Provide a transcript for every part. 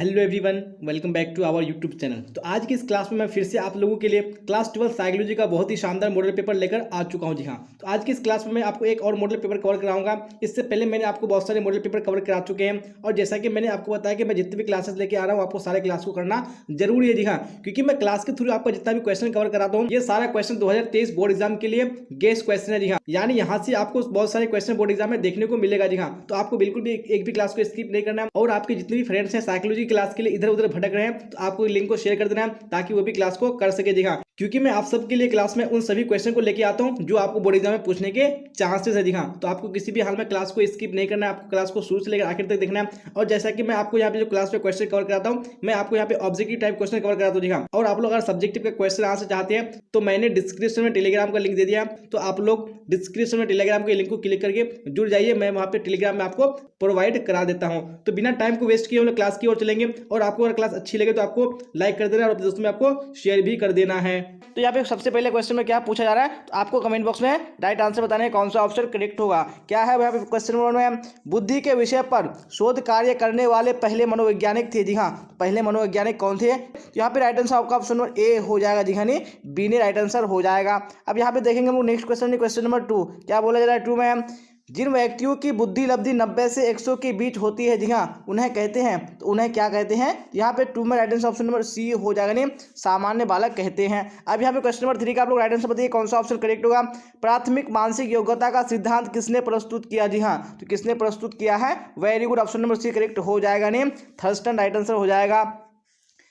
Hello everyone, welcome back to our YouTube channel. तो आज की इस क्लास में मैं फिर से आप लोगों के लिए क्लास 12 साइकोलॉजी का बहुत ही शानदार मॉडल पेपर लेकर आ चुका हूं। जी हाँ, तो आज की इस क्लास में मैं आपको एक और मॉडल पेपर कवर कराऊंगा। इससे पहले मैंने आपको बहुत सारे मॉडल पेपर कवर करा चुके हैं और जैसा कि मैंने आपको बताया कि मैं जितने भी क्लासेस लेके आ रहा हूँ आपको सारे क्लास को करना जरूरी है। जी हाँ, क्योंकि मैं क्लास के थ्रू आपका जितना भी क्वेश्चन कवर कराता हूँ ये सारा क्वेश्चन 2023 बोर्ड एग्जाम के लिए गेस्ट क्वेश्चन है। जी हाँ, यानी यहाँ से आपको बहुत सारे क्वेश्चन बोर्ड एग्जाम में देखने को मिलेगा। जी हाँ, तो आपको बिल्कुल भी एक भी क्लास को स्किप नहीं करना है और आपके जितने भी फ्रेंड्स हैं साइकोलॉजी क्लास के लिए इधर उधर भटक रहे हैं तो आपको लिंक को शेयर कर देना है ताकि वो भी क्लास को कर सके। जी हाँ, क्योंकि मैं आप सबके लिए क्लास में उन सभी क्वेश्चन को लेके आता हूं जो आपको बोर्ड एग्जाम में पूछने के चांसेस है। जी हाँ, तो आपको किसी भी हाल में क्लास को स्किप नहीं करना है, आपको क्लास को शुरू से लेकर आखिर तक देखना है। और जैसा कि मैं आपको यहाँ पे जो क्लास पे क्वेश्चन कवर कराता हूँ मैं आपको यहाँ पे ऑब्जेक्टिव टाइप क्वेश्चन कवर कराता हूँ। जी हाँ, और आप लोग अगर सब्जेक्टिव का क्वेश्चन आंसर चाहते हैं तो मैंने डिस्क्रिप्शन में टेलीग्राम का लिंक दे दिया, तो आप लोग डिस्क्रिप्शन में टेलीग्राम के लिंक को क्लिक करके जुड़ जाइए। मैं वहाँ पे टेलीग्राम में आपको प्रोवाइड करा देता हूँ। तो बिना टाइम को वेस्ट किए हम लोग क्लास की ओर चलेंगे और आपको अगर क्लास अच्छी लगे तो आपको लाइक कर देना और अपने दोस्तों में आपको शेयर भी कर देना है। तो यहाँ पे सबसे पहले क्वेश्चन में क्या पूछा जा रहा है, तो आपको कमेंट बॉक्स में राइट आंसर बताने कौन सा ऑप्शन करेक्ट होगा। क्या है यहाँ पे क्वेश्चन नंबर में, बुद्धि के विषय पर शोध कार्य करने वाले पहले मनोवैज्ञानिक थे। जी हाँ, पहले मनोवैज्ञानिक कौन थे, यहाँ पे राइट आंसर आपका ऑप्शन नंबर ए हो जाएगा। जी हाँ, नहीं बी ने राइट आंसर हो जाएगा। अब यहाँ पे देखेंगे हम लोग नेक्स्ट क्वेश्चन, क्वेश्चन नंबर 2 क्या बोला जा रहा है 2 में, जिन व्यक्तियों की बुद्धि लब्धि 90 से 100 के बीच होती है। जी हाँ, उन्हें कहते हैं, तो उन्हें क्या कहते हैं, यहाँ पे 2 में right answer option number C हो जाएगा, नहीं सामान्य बालक कहते हैं। अब यहाँ पे क्वेश्चन नंबर 3 का आप लोग राइट आंसर बताइए कौन सा ऑप्शन करेक्ट होगा। प्राथमिक मानसिक योग्यता का सिद्धांत किसने प्रस्तुत किया। जी हाँ, तो किसने प्रस्तुत किया है, very good, option number C correct हो जाएगा, नहीं थर्स्टन राइट आंसर हो जाएगा।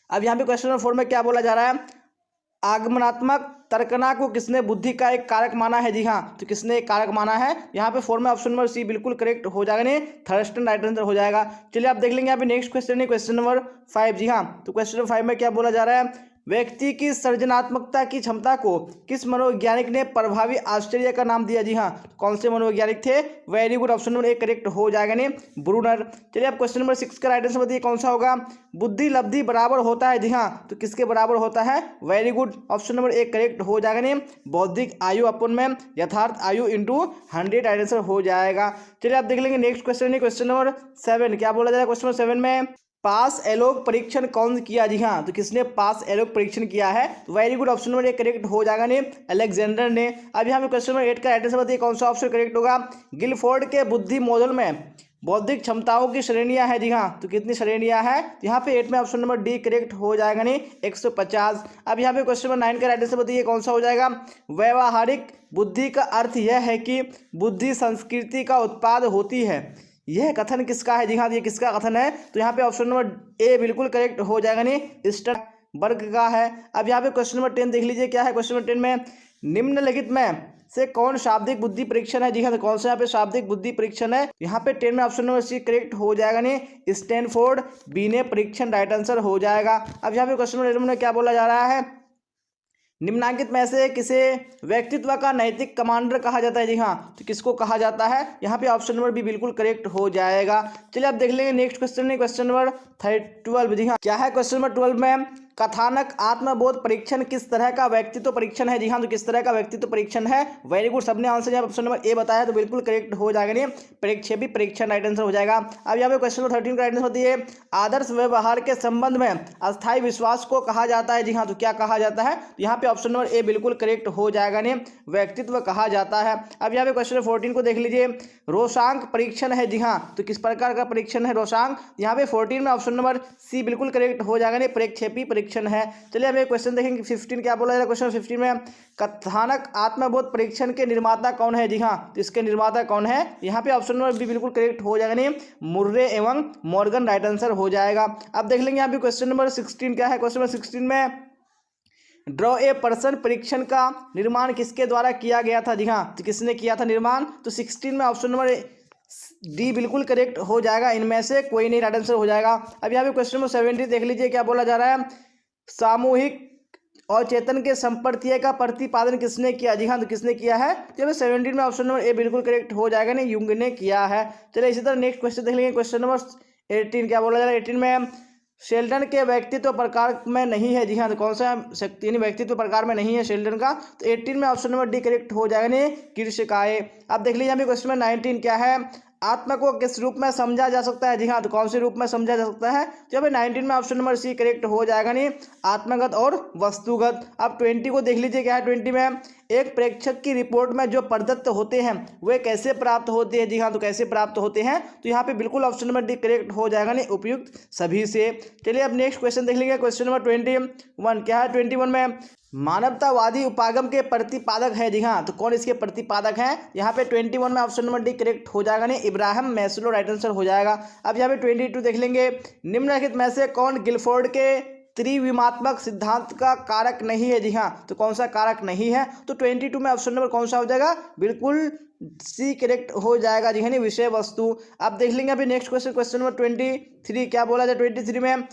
अब यहाँ पे क्वेश्चन नंबर 4 में क्या बोला जा रहा है, आगमनात्मक तर्कना को किसने बुद्धि का एक कारक माना है। जी हाँ, तो किसने एक कारक माना है, यहाँ पे 4 में ऑप्शन नंबर सी बिल्कुल करेक्ट हो जाएगा, नहीं थर्स्टन राइट आंसर हो जाएगा। चलिए आप देख लेंगे यहाँ पे नेक्स्ट क्वेश्चन है क्वेश्चन नंबर 5। जी हाँ, तो क्वेश्चन नंबर 5 में क्या बोला जा रहा है, व्यक्ति की सृजनात्मकता की क्षमता को किस मनोवैज्ञानिक ने प्रभावी आश्चर्य का नाम दिया। जी हाँ, कौन से मनोवैज्ञानिक थे, very good, option number A correct हो जाएगा, नहीं ब्रूनर। चलिए आप क्वेश्चन नंबर 6 का राइट आंसर बताइए कौन सा होगा, बुद्धि लब्धि बराबर होता है। जी हाँ, तो किसके बराबर होता है, very good, option number A correct हो जाएगा, नहीं बौद्धिक आयु अपन में यथार्थ आयु इंटू 100 राइट आंसर हो जाएगा। चलिए आप देख लेंगे नेक्स्ट क्वेश्चन क्वेश्चन नंबर 7 क्या बोला जाएगा, क्वेश्चन नंबर 7 में पास एलोक परीक्षण कौन किया। जी हाँ, तो किसने पास एलोक परीक्षण किया है, तो very good, option number A correct हो जाएगा, ने अलेक्जेंडर ने। अब यहाँ पे क्वेश्चन नंबर 8 का राइट आंसर बताइए कौन सा ऑप्शन करेक्ट होगा, गिलफोर्ड के बुद्धि मॉडल में बौद्धिक क्षमताओं की श्रेणियां है। जी हाँ, तो कितनी श्रेणियां हैं, तो यहाँ पे 8 में ऑप्शन नंबर डी करेक्ट हो जाएगा, नहीं 150। अब यहाँ पे क्वेश्चन नंबर 9 का राइट आंसर बताइए कौन सा हो जाएगा, व्यवहारिक बुद्धि का अर्थ यह है कि बुद्धि संस्कृति का उत्पाद होती है, यह कथन किसका है। जी हाँ, ये किसका कथन है, तो यहाँ पे ऑप्शन नंबर ए बिल्कुल करेक्ट हो जाएगा, नहीं स्टर्नबर्ग का है। अब यहाँ पे क्वेश्चन नंबर 10 देख लीजिए क्या है, क्वेश्चन नंबर 10 में निम्नलिखित में से कौन शाब्दिक बुद्धि परीक्षण है। जी हाँ, तो कौन सा यहाँ पे शाब्दिक बुद्धि परीक्षण है, यहाँ पे 10 में ऑप्शन नंबर सी करेक्ट हो जाएगा, नहीं स्टैनफोर्ड बीने परीक्षण राइट आंसर हो जाएगा। अब यहाँ पे क्वेश्चन नंबर 11 में क्या बोला जा रहा है, निम्नांकित में से किसे व्यक्तित्व का नैतिक कमांडर कहा जाता है। जी हाँ, तो किसको कहा जाता है, यहाँ पे ऑप्शन नंबर बी बिल्कुल करेक्ट हो जाएगा। चलिए आप देख लेंगे नेक्स्ट क्वेश्चन क्वेश्चन नंबर 12। जी हाँ, क्या है क्वेश्चन नंबर 12 में, कथानक आत्मबोध परीक्षण किस तरह का व्यक्तित्व परीक्षण है। जी हाँ, तो किस तरह का व्यक्तित्व परीक्षण है, वेरी गुड, सबने आंसर यहाँ ऑप्शन नंबर ए बताया तो बिल्कुल करेक्ट हो जाएगा, नहीं प्रेक्षेपी परीक्षण राइट आंसर हो जाएगा। अब यहाँ पे क्वेश्चन नंबर 13 का राइट आंसर होती है, आदर्श व्यवहार के संबंध में अस्थायी विश्वास को कहा जाता है। जी हाँ, तो क्या कहा जाता है, तो यहाँ पे ऑप्शन नंबर ए बिल्कुल करेक्ट हो जाएगा, नहीं व्यक्तित्व कहा जाता है। अब यहाँ पे क्वेश्चन नंबर 14 को देख लीजिए, रोषांक परीक्षण है। जी हाँ, तो किस प्रकार का परीक्षण है रोषांक, यहाँ पे 14 में ऑप्शन नंबर सी बिल्कुल करेक्ट हो जाएगा, नहीं प्रेक्षेपी परीक्षण है। चलिए अब एक क्वेश्चन देखेंगे 15 क्या बोला जा रहा है, क्वेश्चन 15 में कथानक आत्मबोध परीक्षण के निर्माता कौन है। जी हाँ, तो इसके निर्माता कौन है, यहाँ पे ऑप्शन नंबर बी बिल्कुल करेक्ट हो जाएगा, नहीं मुर्रे एवं मॉर्गन राइट आंसर हो जाएगा। अब देख लेंगे यहाँ पे क्वेश्चन नंबर 16 क्या है, क्वेश्चन नंबर 16 में ड्रॉ ए पर्सन परीक्षण का निर्माण किसके द्वारा किया गया था। जी हाँ, तो किसने किया था निर्माण, तो 16 में ऑप्शन नंबर डी बिल्कुल करेक्ट हो जाएगा, इनमें से कोई नहीं राइट आंसर हो जाएगा। अब यहाँ पे क्वेश्चन नंबर 70 देख लीजिए क्या बोला जा रहा है, सामूहिक और चेतन के संपर्तीय का प्रतिपादन किसने किया। जी हाँ, तो किसने किया है, तो 17 में ऑप्शन नंबर ए बिल्कुल करेक्ट हो जाएगा, नहीं युंग ने किया है। चलिए इसी तरह नेक्स्ट क्वेश्चन देख लेंगे क्वेश्चन नंबर 18 क्या बोला जा रहा है, 18 में शेल्डन के व्यक्तित्व प्रकार में नहीं है। जी हाँ, तो कौन सा शक्ति यानी व्यक्तित्व प्रकार में नहीं है शेल्डन का, तो 18 में ऑप्शन नंबर डी करेक्ट हो जाएगा, नहीं कीर्षकाय। अब देख लीजिए यहाँ पे क्वेश्चन नंबर 19 क्या है, आत्मा को किस रूप में समझा जा सकता है? जी हाँ, तो कौन से रूप में समझा जा सकता है? तो यहाँ पे 19 में ऑप्शन नंबर सी करेक्ट हो जाएगा नहीं, आत्मगत और वस्तुगत। अब 20 को देख लीजिए, क्या है 20 में, एक प्रेक्षक की रिपोर्ट में जो प्रदत्त होते हैं वे कैसे प्राप्त होते हैं? जी हाँ, तो कैसे प्राप्त होते हैं? तो यहाँ पे बिल्कुल ऑप्शन नंबर डी करेक्ट हो जाएगा नहीं, उपयुक्त सभी से। चलिए अब नेक्स्ट क्वेश्चन देख लीजिए, क्वेश्चन नंबर 21। क्या है 21 में? मानवतावादी उपागम के प्रतिपादक है। जी हाँ, तो कौन इसके प्रतिपादक हैं? यहाँ पे 21 में ऑप्शन नंबर डी करेक्ट हो जाएगा नहीं, इब्राहिम मैस्लो राइट आंसर हो जाएगा। अब यहाँ पे 22 देख लेंगे, निम्नलिखित में से कौन गिलफोर्ड के त्रिविमात्मक सिद्धांत का कारक नहीं है? जी हाँ, तो कौन सा कारक नहीं है? तो 22 में ऑप्शन नंबर कौन सा हो जाएगा? बिल्कुल सी करेक्ट हो जाएगा। जी हाँ, विषय वस्तु। आप देख लेंगे अभी नेक्स्ट क्वेश्चन, क्वेश्चन नंबर 23 क्या बोला जाए 23 में,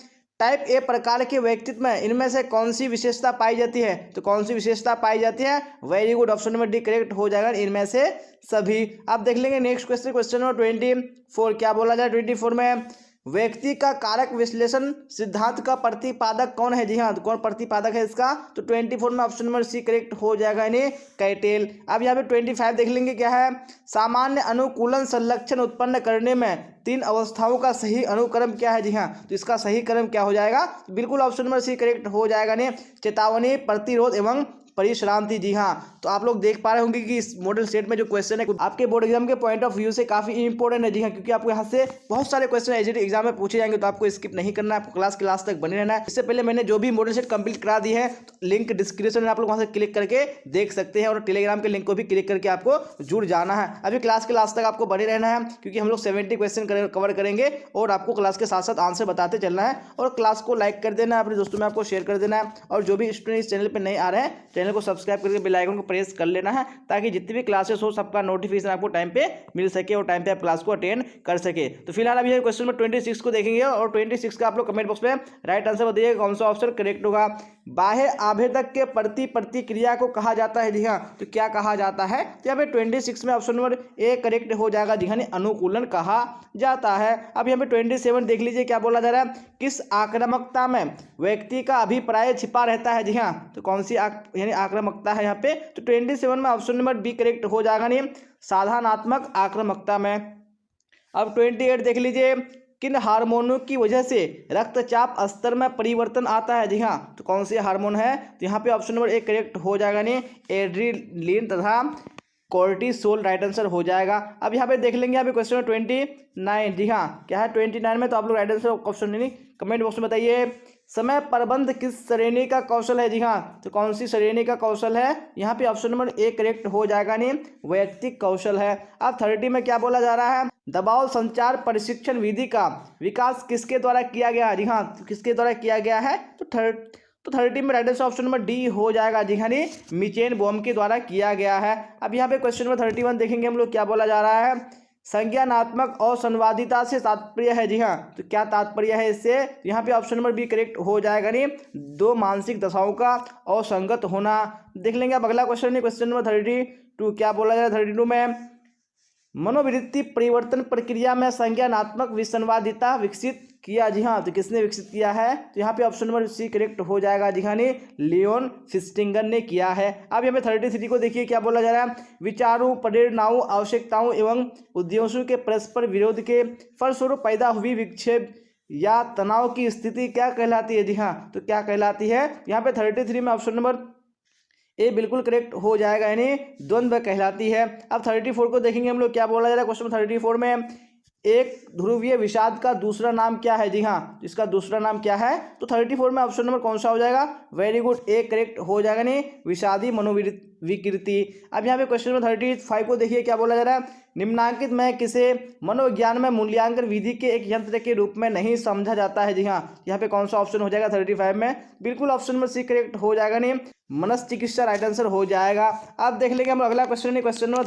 टाइप ए प्रकार के व्यक्तित्व में इनमें से कौन सी विशेषता पाई जाती है? तो कौन सी विशेषता पाई जाती है? Very good, option number D correct हो जाएगा, इनमें से सभी। आप देख लेंगे नेक्स्ट क्वेश्चन, क्वेश्चन नंबर 24 क्या बोला जाए 24 में, व्यक्ति का कारक विश्लेषण सिद्धांत का प्रतिपादक कौन है? जी हाँ, तो कौन प्रतिपादक है इसका? तो 24 में ऑप्शन नंबर सी करेक्ट हो जाएगा, इन्हें कैटेल। अब यहाँ पे 25 देख लेंगे, क्या है, सामान्य अनुकूलन संलक्षण उत्पन्न करने में तीन अवस्थाओं का सही अनुक्रम क्या है? जी हाँ, तो इसका सही क्रम क्या हो जाएगा? बिल्कुल ऑप्शन नंबर सी करेक्ट हो जाएगा, ने चेतावनी, प्रतिरोध एवं परिश्रांति। जी हाँ, तो आप लोग देख पा रहे होंगे कि इस मॉडल सेट में जो क्वेश्चन है आपके बोर्ड एग्जाम के पॉइंट ऑफ व्यू से काफी इंपॉर्टेंट है। जी हाँ, क्योंकि आपको यहाँ से बहुत सारे क्वेश्चन एसजीटी एग्जाम में पूछे जाएंगे, तो आपको स्किप नहीं करना है, आपको क्लास के लास्ट तक बने रहना है। इससे पहले मैंने जो भी मॉडल सेट कंप्लीट करा दी है, तो लिंक डिस्क्रिप्शन में आप लोग वहाँ से क्लिक करके देख सकते हैं, और टेलीग्राम के लिंक को भी क्लिक करके आपको जुड़ जाना है। अभी क्लास के लास्ट तक आपको बने रहना है, क्योंकि हम लोग 70 क्वेश्चन कवर करेंगे, और आपको क्लास के साथ साथ आंसर बताते चलना है। और क्लास को लाइक कर देना है, अपने दोस्तों में आपको शेयर कर देना है, और जो भी स्टूडेंट इस चैनल पर नहीं आ रहे हैं, चैनल को सब्सक्राइब करके बेल आइकन को प्रेस कर लेना है, ताकि जितनी भी क्लासेस हो सबका नोटिफिकेशन आपको टाइम पे मिल सके और टाइम पे आप क्लास को अटेंड कर सके। तो फिलहाल अभी क्वेश्चन नंबर 26 को देखेंगे, और 26 का आप लोग कमेंट बॉक्स में राइट आंसर बताइएगा कौन सा ऑप्शन करेक्ट होगा। बाह्य आभेदक के प्रति प्रतिक्रिया को कहा जाता है? जी हाँ, तो क्या कहा जाता है? तो यहाँ पे 26 में ऑप्शन नंबर ए करेक्ट हो जाएगा। जी हाँ, अनुकूलन कहा जाता है। अब यहाँ पे 27 देख लीजिए, क्या बोला जा रहा है, किस आक्रामकता में व्यक्ति का अभिप्राय छिपा रहता है? जी हाँ, तो कौन सी यानी आक्रामकता है यहाँ पे? तो 27 में ऑप्शन नंबर बी करेक्ट हो जाएगा, नहीं साधनात्मक आक्रामकता में। अब 28 देख लीजिए, किन हार्मोनों की वजह से रक्तचाप स्तर में परिवर्तन आता है? जी हाँ, तो कौन से हार्मोन है? तो यहाँ पे ऑप्शन नंबर ए करेक्ट हो जाएगा, नहीं एड्रेनलिन तथा कोर्टिसोल राइट आंसर हो जाएगा। अब यहाँ पे देख लेंगे अभी क्वेश्चन 29। जी हाँ, क्या है 29 में? तो आप लोग राइट आंसर ऑप्शन नहीं कमेंट बॉक्स में बताइए, समय प्रबंध किस श्रेणी का कौशल है? जी हाँ, तो कौन सी श्रेणी का कौशल है? यहाँ पे ऑप्शन नंबर ए करेक्ट हो जाएगा, नहीं वैयक्तिक कौशल है। अब 30 में क्या बोला जा रहा है, दबाव संचार प्रशिक्षण विधि का विकास किसके द्वारा किया गया? जी हाँ, तो किसके द्वारा किया गया है? तो 30 में right answer option number D हो जाएगा। जी हाँ, मिचेन बॉम के द्वारा किया गया है। अब यहाँ पे क्वेश्चन नंबर 31 देखेंगे हम लोग, क्या बोला जा रहा है, संज्ञानात्मक और संवादिता से तात्पर्य है? जी हाँ, तो क्या तात्पर्य है इससे? तो यहाँ पे ऑप्शन नंबर बी करेक्ट हो जाएगा, नहीं दो मानसिक दशाओं का असंगत होना। देख लेंगे अब अगला क्वेश्चन है, क्वेश्चन नंबर 32 क्या बोला जा रहा है 32 में, मनोवृत्ति परिवर्तन प्रक्रिया में संज्ञानात्मक विसंवादिता विकसित किया? जी हाँ, तो किसने विकसित किया है? तो यहाँ पे ऑप्शन नंबर सी करेक्ट हो जाएगा। जी हाँ, लियोन फिस्टिंगर ने किया है। अब यहाँ पे 33 को देखिए, क्या बोला जा रहा है, विचारों, प्रेरणाओं, आवश्यकताओं एवं उद्देश्यों के परस्पर विरोध के फलस्वरूप पैदा हुई विक्षेप या तनाव की स्थिति क्या कहलाती है? जी हाँ, तो क्या कहलाती है? यहाँ पे 33 में ऑप्शन नंबर ए बिल्कुल करेक्ट हो जाएगा, यानी द्वंद्व कहलाती है। अब 34 को देखेंगे हम लोग, क्या बोला जा रहा है क्वेश्चन 34 में, एक ध्रुवीय विषाद का दूसरा नाम क्या है? जी हाँ, इसका दूसरा नाम क्या है? तो 34 में ऑप्शन नंबर कौन सा हो जाएगा? वेरी गुड, ए करेक्ट हो जाएगा, नहीं विषादी मनोविकृति। अब यहाँ पे क्वेश्चन नंबर 35 को देखिए, क्या बोला जा रहा है, निम्नांकित में किसे मनोविज्ञान में मूल्यांकन विधि के एक यंत्र के रूप में नहीं समझा जाता है? जी हाँ, यहाँ पे कौन सा ऑप्शन हो जाएगा 35 में? बिल्कुल ऑप्शन नंबर सी करेक्ट हो जाएगा, नहीं मनस्चिकित्सा राइट आंसर हो जाएगा। अब देख लेंगे हम अगला क्वेश्चन है, क्वेश्चन नंबर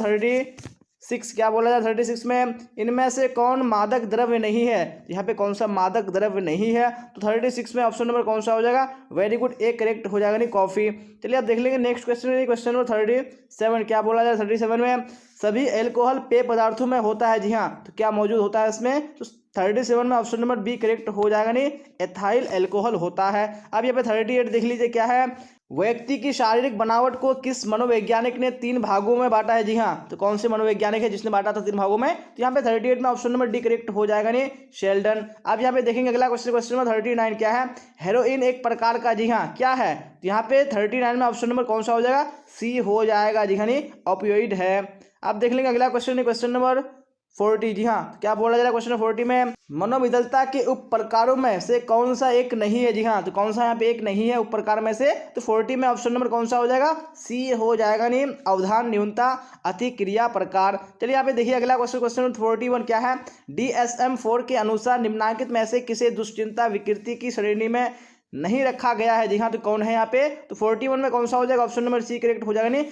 36 क्या बोला जाए 36 में, इनमें से कौन मादक द्रव्य नहीं है? यहाँ पे कौन सा मादक द्रव्य नहीं है? तो 36 में ऑप्शन नंबर कौन सा हो जाएगा? वेरी गुड, ए करेक्ट हो जाएगा, नहीं कॉफी। चलिए अब देख लेंगे नेक्स्ट क्वेश्चन है, क्वेश्चन नंबर 37 क्या बोला जाए 37 में, सभी एल्कोहल पेय पदार्थों में होता है? जी हाँ, तो क्या मौजूद होता है इसमें? तो 37 में ऑप्शन नंबर बी करेक्ट हो जाएगा, नहीं एथाइल एल्कोहल होता है। अब यहाँ पे 38 देख लीजिए, क्या है, व्यक्ति की शारीरिक बनावट को किस मनोवैज्ञानिक ने 3 भागों में बांटा है? जी हाँ, तो कौन से मनोवैज्ञानिक है जिसने बांटा था 3 भागों में? तो यहाँ पे 38 में ऑप्शन नंबर डी करेक्ट हो जाएगा नहीं, शेल्डन। अब यहाँ पे देखेंगे अगला क्वेश्चन नंबर 39 क्या है? हेरोइन एक प्रकार का, जी हाँ, क्या है? तो यहाँ पे 39 में ऑप्शन नंबर कौन सा हो जाएगा? सी हो जाएगा, जी हाँ, नहीं, ऑपियोइड है। अब देख लेंगे अगला क्वेश्चन नंबर 40, जी हाँ, क्या बोला जा रहा है क्वेश्चन 40 में? मनोविदलता के उप प्रकारों में से कौन सा एक नहीं है? जी हाँ, तो कौन सा यहाँ पे एक नहीं है उप प्रकार में से? तो 40 में ऑप्शन नंबर कौन सा हो जाएगा? सी हो जाएगा, नहीं, अवधान न्यूनता अतिक्रिया प्रकार। चलिए यहाँ पे देखिए अगला क्वेश्चन नंबर 41 क्या है? DSM-4 के अनुसार निम्नलिखित में से किसे दुश्चिंता विकृति की श्रेणी में नहीं रखा गया है? जी हाँ, तो कौन है यहाँ पे? तो 41 में कौन सा हो जाएगा? ऑप्शन नंबर सी करेक्ट हो जाएगा, नहीं,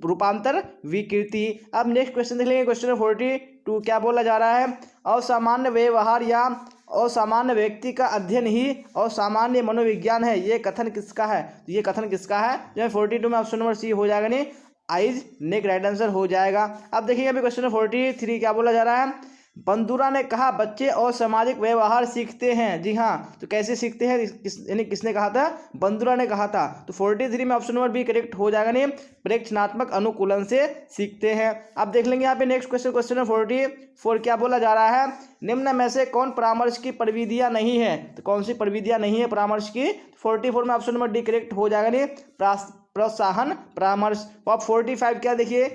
रूपांतर विकृति। अब नेक्स्ट क्वेश्चन देख लेंगे, क्वेश्चन नंबर 42 क्या बोला जा रहा है? असामान्य व्यवहार या असामान्य व्यक्ति का अध्ययन ही असामान्य मनोविज्ञान है, ये कथन किसका है? तो ये कथन किसका है? जो 42 में ऑप्शन नंबर सी हो जाएगा, नहीं, आइज नेक राइट आंसर हो जाएगा। अब देखिए अभी क्वेश्चन नंबर 43 क्या बोला जा रहा है? बंदूरा ने कहा बच्चे असामाजिक व्यवहार सीखते हैं। जी हाँ, तो कैसे सीखते हैं? यानी किसने कहा था? बंदूरा ने कहा था। तो 43 में ऑप्शन नंबर बी करेक्ट हो जाएगा, नहीं, प्रेक्षणात्मक अनुकूलन से सीखते हैं। अब देख लेंगे यहाँ पे नेक्स्ट क्वेश्चन नंबर 44 क्या बोला जा रहा है? निम्न में से कौन परामर्श की प्रविधियां नहीं है? तो कौन सी प्रविधियां नहीं है परामर्श की? 44 में ऑप्शन नंबर डी करेक्ट हो जाएगा, नहीं, प्रोत्साहन परामर्श। अब 45 क्या देखिए?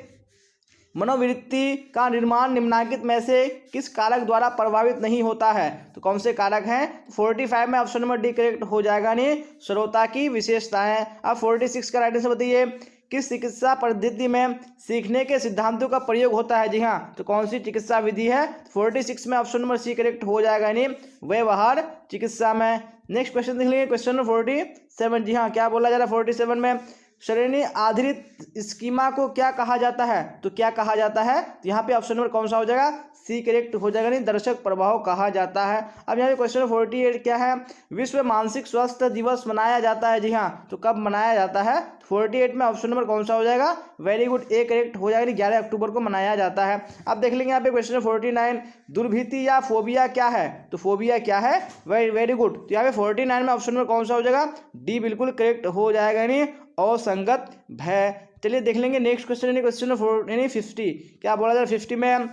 मनोवृत्ति का निर्माण निम्नलिखित में से किस कारक द्वारा प्रभावित नहीं होता है? तो कौन से कारक हैं? 45 में ऑप्शन नंबर डी करेक्ट हो जाएगा, नहीं, श्रोता की विशेषताएं। अब 46 का राइट आंसर बताइए, किस चिकित्सा पद्धति में सीखने के सिद्धांतों का प्रयोग होता है? जी हाँ, तो कौन सी चिकित्सा विधि है? 46 में ऑप्शन नंबर सी करेक्ट हो जाएगा, नहीं, व्यवहार चिकित्सा में। नेक्स्ट क्वेश्चन देख लेंगे, क्वेश्चन नंबर 47, जी हाँ, क्या बोला जा रहा है? 47 में श्रेणी आधारित स्कीमा को क्या कहा जाता है? तो क्या कहा जाता है? तो यहाँ पे ऑप्शन नंबर कौन सा हो जाएगा? सी करेक्ट हो जाएगा, नहीं, दर्शक प्रभाव कहा जाता है। अब यहाँ पे क्वेश्चन 48 क्या है? विश्व मानसिक स्वास्थ्य दिवस मनाया जाता है। जी हाँ, तो कब मनाया जाता है? 48 में ऑप्शन नंबर कौन सा हो जाएगा? वेरी गुड, ए करेक्ट हो जाएगा, 11 अक्टूबर को मनाया जाता है। अब देख लेंगे यहाँ पे क्वेश्चन 49, दुर्भीति या फोबिया क्या है? तो फोबिया क्या है? वेरी गुड, तो यहाँ पे 49 में ऑप्शन नंबर कौन सा हो जाएगा? डी बिल्कुल करेक्ट हो जाएगा, नहीं, असंगत भय। चलिए देख लेंगे नेक्स्ट क्वेश्चन, क्वेश्चन 50 क्या बोला जाए? 50 में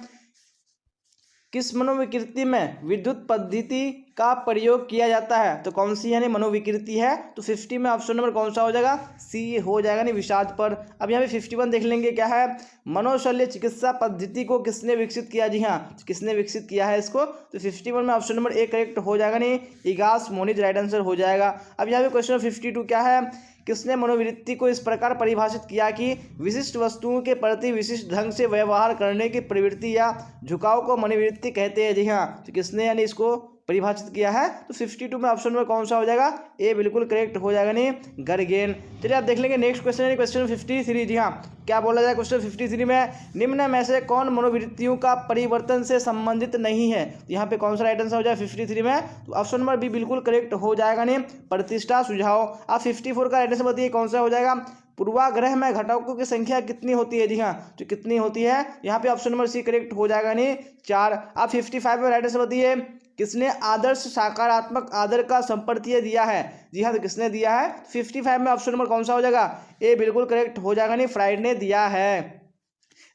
किस मनोविकृति में विद्युत पद्धति का प्रयोग किया जाता है? तो कौन सी यानी मनोविकृति है? तो 50 में ऑप्शन नंबर कौन सा हो जाएगा? सी हो जाएगा, नहीं, विषाद पर। अब यहाँ पे 51 देख लेंगे क्या है? मनोशल्य चिकित्सा पद्धति को किसने विकसित किया? जी हाँ, किसने विकसित किया है इसको? तो 51 में ऑप्शन नंबर ए करेक्ट हो जाएगा, नहीं, इगास मोनिज राइट आंसर हो जाएगा। अब यहाँ पे क्वेश्चन 52 क्या है? किसने मनोवृत्ति को इस प्रकार परिभाषित किया कि विशिष्ट वस्तुओं के प्रति विशिष्ट ढंग से व्यवहार करने की प्रवृत्ति या झुकाव को मनोवृत्ति कहते हैं? जी हाँ, तो किसने यानी इसको परिभाषित किया है? तो 52 में ऑप्शन में कौन सा हो जाएगा? ए बिल्कुल करेक्ट हो जाएगा, नहीं, गर्गेन। चलिए आप देख लेंगे नेक्स्ट क्वेश्चन, क्वेश्चन 53, जी हाँ, क्या बोला जाए? क्वेश्चन 53 में निम्न में से कौन मनोवृत्तियों का परिवर्तन से संबंधित नहीं है? यहाँ पे कौन सा राइट आंसर हो जाए 53 में? तो ऑप्शन नंबर बी बिल्कुल करेक्ट हो जाएगा, नहीं, प्रतिष्ठा सुझाव। आप 54 का राइट आंसर बताइए कौन सा हो जाएगा? पूर्वाग्रह में घटकों की संख्या कितनी होती है? जी हाँ, तो कितनी होती है? यहाँ पे ऑप्शन नंबर सी करेक्ट हो जाएगा, नहीं, 4। आप 55 में राइट आंसर बताइए, किसने आदर्श सकारात्मक आदर का संप्रत्यय दिया है? जी हाँ, तो किसने दिया है? 55 में ऑप्शन नंबर कौन सा हो जाएगा? ए बिल्कुल करेक्ट हो जाएगा, नहीं, फ्राइड ने दिया है।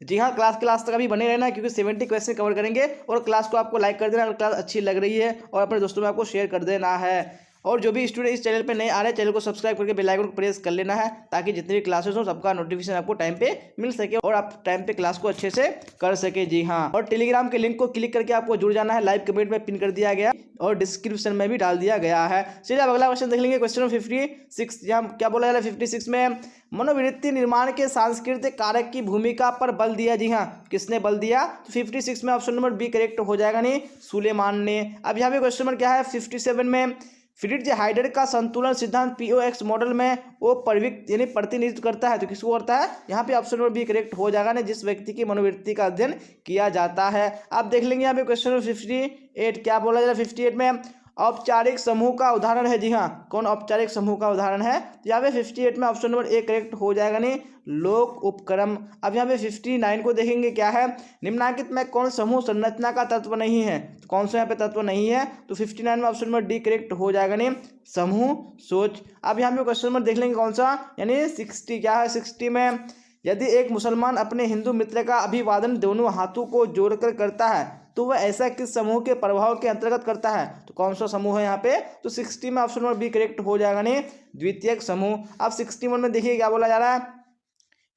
जी हाँ, क्लास तक अभी बने रहना, क्योंकि 70 क्वेश्चन कवर करेंगे। और क्लास को आपको लाइक कर देना अगर क्लास अच्छी लग रही है, और अपने दोस्तों में आपको शेयर कर देना है। और जो भी स्टूडेंट इस चैनल पे नए आ रहे हैं, चैनल को सब्सक्राइब करके बेल आइकन को प्रेस कर लेना है, ताकि जितने भी क्लासेस हो सबका नोटिफिकेशन आपको टाइम पे मिल सके और आप टाइम पे क्लास को अच्छे से कर सके। जी हाँ, और टेलीग्राम के लिंक को क्लिक करके आपको जुड़ जाना है, लाइव कमेंट में पिन कर दिया गया और डिस्क्रिप्शन में भी डाल दिया गया है। चलिए अब अगला क्वेश्चन देख लेंगे, क्वेश्चन 56, यहाँ क्या बोला जा रहा है? 56 में मनोवृत्ति निर्माण के सांस्कृतिक कारक की भूमिका पर बल दिया। जी हाँ, किसने बल दिया? तो 56 में ऑप्शन नंबर बी करेक्ट हो जाएगा, नहीं, सुलेमान ने। अब यहाँ पे क्वेश्चन नंबर क्या है? 57 में फ्रिट्ज हाइडर का संतुलन सिद्धांत POX मॉडल में वो प्रवृत्ति यानी प्रतिनिधित्व करता है, तो किसको करता है? यहाँ पे ऑप्शन नंबर बी करेक्ट हो जाएगा, ना, जिस व्यक्ति की मनोवृत्ति का अध्ययन किया जाता है। आप देख लेंगे यहाँ पे क्वेश्चन नंबर 58 क्या बोला जा रहा है? 58 में औपचारिक समूह का उदाहरण है? जी हाँ, कौन औपचारिक समूह का उदाहरण है? तो यहाँ पे 58 में ऑप्शन नंबर ए करेक्ट हो जाएगा नहीं, लोक उपक्रम। अब यहाँ पे 59 को देखेंगे, क्या है? निम्नलिखित में कौन समूह संरचना का तत्व नहीं है? तो कौन सा यहाँ पे तत्व नहीं है? तो 59 में ऑप्शन नंबर डी करेक्ट हो जाएगा नहीं, समूह सोच। अब यहाँ पे क्वेश्चन नंबर देख लेंगे कौन सा, यानी 60 क्या है? 60 में यदि एक मुसलमान अपने हिंदू मित्र का अभिवादन दोनों हाथों को जोड़कर करता है तो वह ऐसा किस समूह के प्रभाव के अंतर्गत करता है? तो कौन सा समूह है यहाँ पे? तो 60 में ऑप्शन नंबर बी करेक्ट हो जाएगा नहीं, द्वितीयक समूह। अब 61 में देखिए क्या बोला जा रहा है,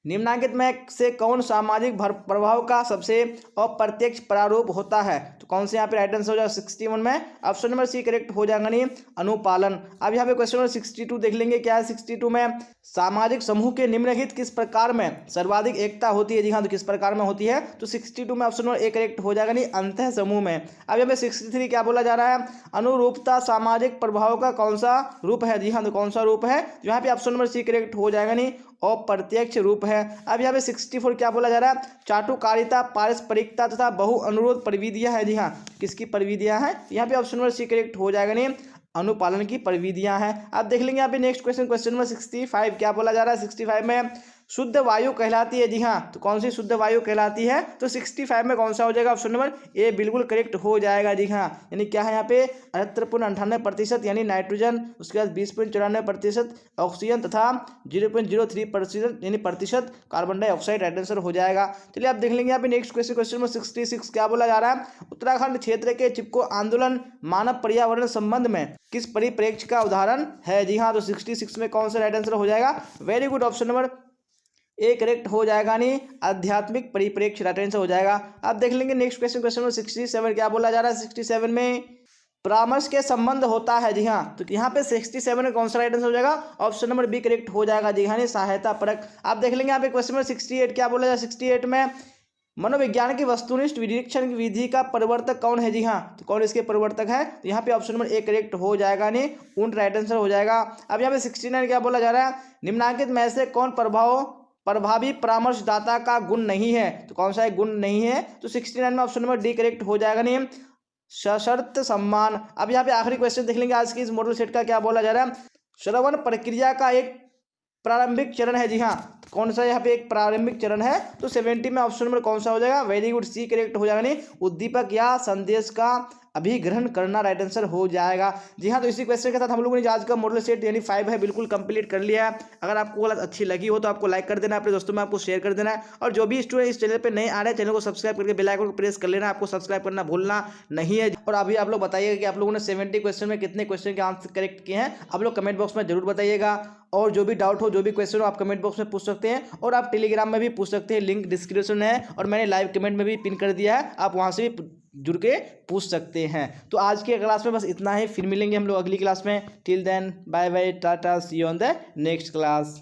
निम्नलिखित में से कौन सामाजिक प्रभाव का सबसे अप्रत्यक्ष प्रारूप होता है? तो कौन से यहाँ पे राइट आंसर हो जाएगा 61 में? ऑप्शन नंबर सी करेक्ट हो जाएगा नहीं, अनुपालन। अब यहाँ पे क्वेश्चन नंबर 62 देख लेंगे, क्या है 62 में? सामाजिक समूह के निम्नलिखित किस प्रकार में सर्वाधिक एकता होती है? जी हाँ, तो किस प्रकार में होती है? तो 62 में ऑप्शन नंबर ए करेक्ट हो जाएगा नहीं, अंतः समूह में। अब यहाँ पे 63 क्या बोला जा रहा है? अनुरूपता सामाजिक प्रभाव का कौन सा रूप है? जी हाँ, तो कौन सा रूप है? यहाँ पे ऑप्शन नंबर सी करेक्ट हो जाएगा नहीं, अप्रत्यक्ष रूप है। अब यहाँ पे 64 क्या बोला जा रहा है? चाटुकारिता, पारस्परिकता तथा बहु अनुरोध प्रविधियां है। जी हाँ, किसकी प्रविधियां हैं? यहाँ पे ऑप्शन नंबर सी करेक्ट हो जाएगा नहीं, अनुपालन की प्रविधियां हैं। अब देख लेंगे यहाँ पे नेक्स्ट क्वेश्चन, क्वेश्चन नंबर 65 क्या बोला जा रहा है? 65 में शुद्ध वायु कहलाती है? जी हाँ, तो कौन सी शुद्ध वायु कहलाती है? तो 65 में कौन सा हो जाएगा? ऑप्शन नंबर ए बिल्कुल करेक्ट हो जाएगा। जी हाँ, यानी क्या है यहाँ पे? 78.98% यानी नाइट्रोजन, उसके बाद 20.94% ऑक्सीजन तथा 0.03% यानी प्रतिशत कार्बन डाइऑक्साइड राइट आंसर हो जाएगा। चलिए आप देख लेंगे यहाँ पे नेक्स्ट क्वेश्चन, क्वेश्चन नंबर 66 क्या बोला जा रहा है? उत्तराखंड क्षेत्र के चिपको आंदोलन मानव पर्यावरण संबंध में किस परिप्रेक्ष्य का उदाहरण है? जी हाँ, तो 66 में कौन सा राइट आंसर हो जाएगा? Very good, option number A correct हो जाएगा नहीं, आध्यात्मिक परिप्रेक्ष्य राइट आंसर हो जाएगा। अब देख लेंगे नेक्स्ट क्वेश्चन, क्वेश्चन नंबर 67 क्या बोला जा रहा है? 67 में परामर्श के संबंध होता है। जी हाँ, तो यहाँ पे 67 में कौन सा राइट आंसर हो जाएगा? ऑप्शन नंबर बी करेक्ट हो जाएगा। जी हाँ, नहीं, सहायता परक। आप देख लेंगे यहाँ पे क्वेश्चन नंबर 68 क्या बोला जाए? 68 में मनोविज्ञान की वस्तुनिष्ठ निरीक्षण की विधि का प्रवर्तक कौन है? जी हाँ, तो कौन इसके प्रवर्तक है? तो यहाँ पे ऑप्शन नंबर ए करेक्ट हो जाएगा नहीं, उन राइट आंसर हो जाएगा। अब यहाँ पे 69 क्या बोला जा रहा है? निम्नलिखित में से कौन प्रभावी परामर्शदाता का गुण नहीं है? तो कौन सा एक गुण नहीं है? तो 69 में ऑप्शन नंबर डी करेक्ट हो जाएगा नहीं, सशर्त सम्मान। अब यहाँ पे आखिरी क्वेश्चन देख लेंगे आज की इस मॉडल सेट का, क्या बोला जा रहा है? श्रवण प्रक्रिया का एक प्रारंभिक चरण है। जी हाँ, कौन सा यहाँ पे एक प्रारंभिक चरण है? तो 70 में ऑप्शन नंबर कौन सा हो जाएगा? वेरी गुड, सी करेक्ट हो जाएगा नहीं, उद्दीपक या संदेश का अभिग्रहण करना राइट आंसर हो जाएगा। जी हाँ, तो इसी क्वेश्चन के साथ हम लोगों ने आज का मॉडल सेट यानी 5 है बिल्कुल कंप्लीट कर लिया है। अगर आपको क्लास अच्छी लगी हो तो आपको लाइक कर देना है, अपने दोस्तों में आपको शेयर कर देना है, और जो भी स्टूडेंट इस चैनल पे नए आ रहे हैं चैनल को सब्सक्राइब करके बेल आइकन को प्रेस कर लेना, आपको सब्सक्राइब करना भूलना नहीं है। और अभी आप लोग बताइएगा कि आप लोगों ने 70 क्वेश्चन में कितने क्वेश्चन के आंसर करेक्ट किए हैं, आप लोग कमेंट बॉक्स में जरूर बताइएगा। और जो भी डाउट हो, जो भी क्वेश्चन हो, आप कमेंट बॉक्स में पूछ सकते हैं, और आप टेलीग्राम में भी पूछ सकते हैं, लिंक डिस्क्रिप्शन है, और मैंने लाइव कमेंट में भी पिन कर दिया है, आप वहाँ से भी जुड़ के पूछ सकते हैं। तो आज के क्लास में बस इतना ही, फिर मिलेंगे हम लोग अगली क्लास में। Till then bye bye, tata, see you on the next class.